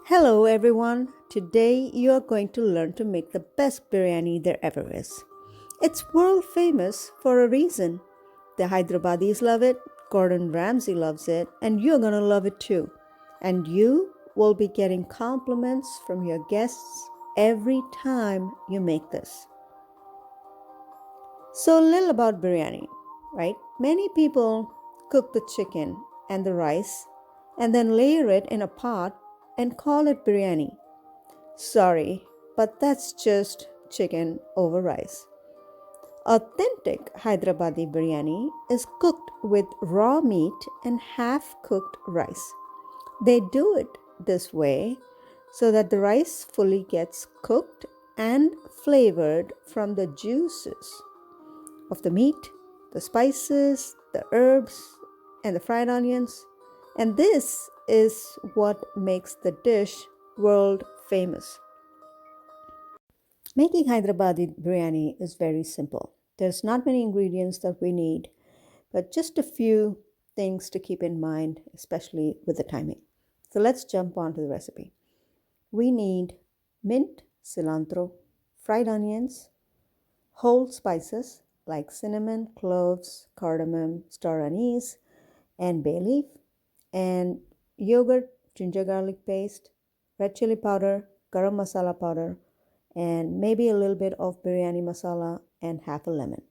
Hello everyone. Today you are going to learn to make the best biryani there ever is. It's world famous for a reason. The Hyderabadis love it, Gordon Ramsay loves it, and you're going to love it too. And you will be getting compliments from your guests every time you make this. So, a little about biryani, right? Many people cook the chicken and the rice and then layer it in a pot and call it biryani. Sorry, but that's just chicken over rice. Authentic Hyderabadi biryani is cooked with raw meat and half cooked rice. They do it this way so that the rice fully gets cooked and flavored from the juices of the meat, the spices, the herbs, and the fried onions. And this is what makes the dish world famous. Making Hyderabadi biryani is very simple. There's not many ingredients that we need, but just a few things to keep in mind, especially with the timing. So let's jump on to the recipe. We need mint, cilantro, fried onions, whole spices like cinnamon, cloves, cardamom, star anise, and bay leaf, and yogurt, ginger garlic paste, red chili powder, garam masala powder, and maybe a little bit of biryani masala and half a lemon.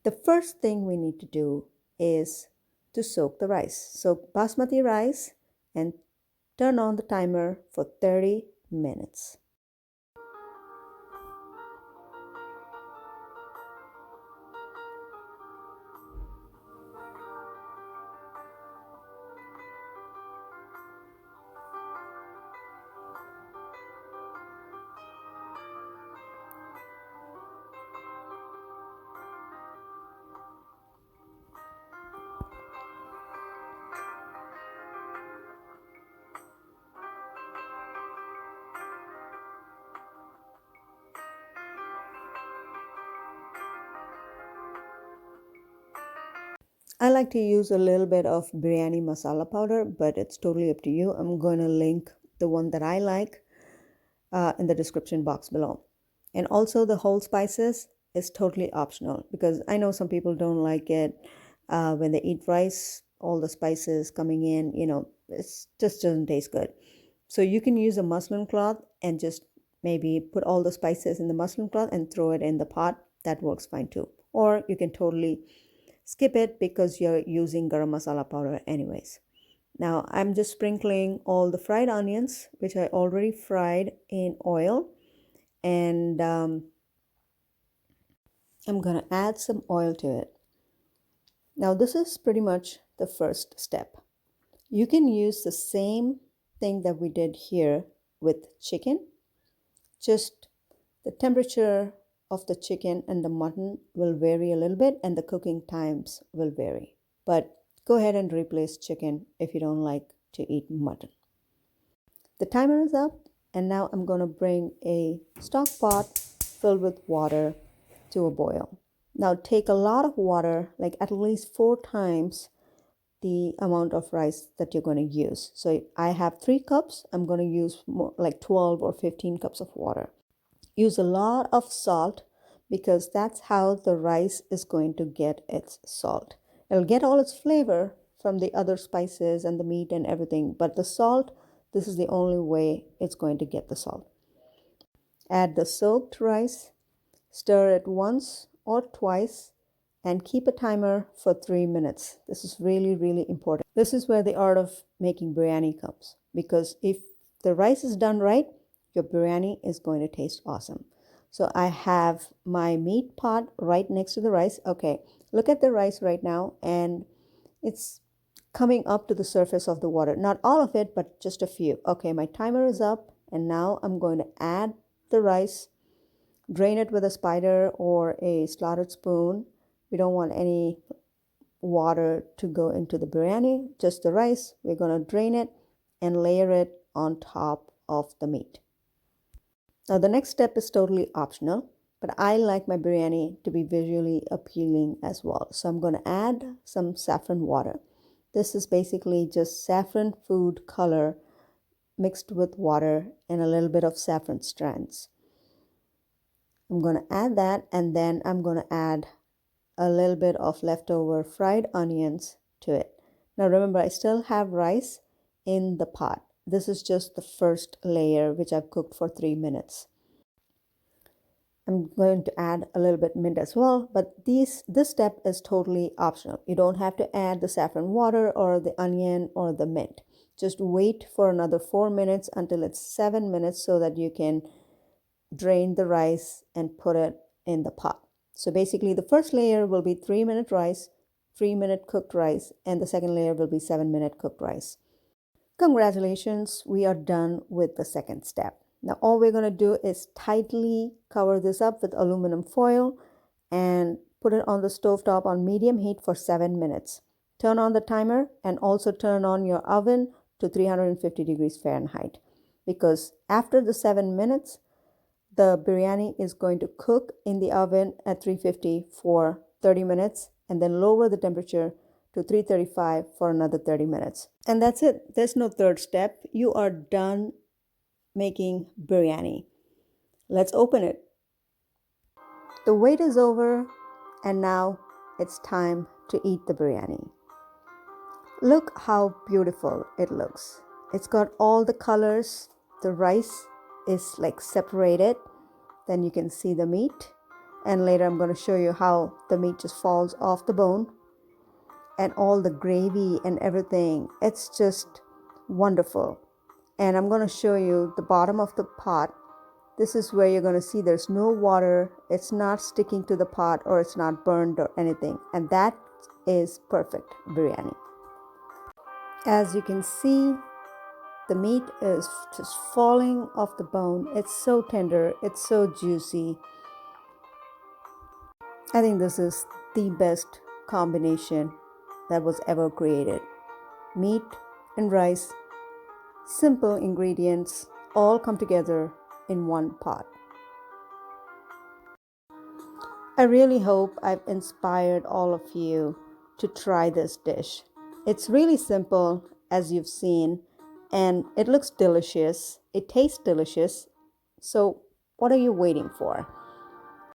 The first thing we need to do is to soak the rice. Soak basmati rice and turn on the timer for 30 minutes. I like to use a little bit of biryani masala powder, but it's totally up to you. I'm going to link the one that I like in the description box below. And also, the whole spices is totally optional because I know some people don't like it when they eat rice, all the spices coming in, it just doesn't taste good. So you can use a muslin cloth and just maybe put all the spices in the muslin cloth and throw it in the pot. That works fine too. Or you can totally skip it because you're using garam masala powder anyways. Now I'm just sprinkling all the fried onions, which I already fried in oil, and I'm gonna add some oil to it. Now this is pretty much the first step. You can use the same thing that we did here with chicken, just the temperature of the chicken and the mutton will vary a little bit and the cooking times will vary. But go ahead and replace chicken if you don't like to eat mutton. The timer is up and now I'm going to bring a stock pot filled with water to a boil. Now take a lot of water, like at least 4 times the amount of rice that you're going to use. So I have 3 cups. I'm going to use more like 12 or 15 cups of water. Use a lot of salt because that's how the rice is going to get its salt. It'll get all its flavor from the other spices and the meat and everything, but the salt, this is the only way it's going to get the salt. Add the soaked rice, stir it once or twice, and keep a timer for 3 minutes. This is really, really important. This is where the art of making biryani comes, because if the rice is done right, your biryani is going to taste awesome. So I have my meat pot right next to the rice. Okay, look at the rice right now, and it's coming up to the surface of the water. Not all of it, but just a few. Okay, my timer is up, and now I'm going to add the rice. Drain it with a spider or a slotted spoon. We don't want any water to go into the biryani, just the rice. We're going to drain it and layer it on top of the meat. Now the next step is totally optional, but I like my biryani to be visually appealing as well. So I'm going to add some saffron water. This is basically just saffron food color mixed with water and a little bit of saffron strands. I'm going to add that, and then I'm going to add a little bit of leftover fried onions to it. Now remember, I still have rice in the pot. This is just the first layer, which I've cooked for 3 minutes. I'm going to add a little bit mint as well, but this step is totally optional. You don't have to add the saffron water or the onion or the mint. Just wait for another 4 minutes until it's 7 minutes so that you can drain the rice and put it in the pot. So basically the first layer will be 3-minute rice, 3-minute cooked rice, and the second layer will be 7-minute cooked rice. Congratulations, we are done with the second step. Now all we're going to do is tightly cover this up with aluminum foil and put it on the stovetop on medium heat for 7 minutes. Turn on the timer and also turn on your oven to 350 degrees Fahrenheit, because after the 7 minutes, the biryani is going to cook in the oven at 350 for 30 minutes and then lower the temperature to 335 for another 30 minutes. And that's it. There's no third step. You are done making biryani. Let's open it. The wait is over, and now it's time to eat the biryani. Look how beautiful it looks. It's got all the colors. The rice is like separated. Then you can see the meat. And later I'm going to show you how the meat just falls off the bone. And all the gravy and everything. It's just wonderful. And I'm going to show you the bottom of the pot. This is where you're going to see there's no water. It's not sticking to the pot or it's not burned or anything. And that is perfect biryani. As you can see, the meat is just falling off the bone. It's so tender. It's so juicy. I think this is the best combination that was ever created. Meat and rice, simple ingredients, all come together in one pot. I really hope I've inspired all of you to try this dish. It's really simple, as you've seen, and it looks delicious. It tastes delicious. So what are you waiting for?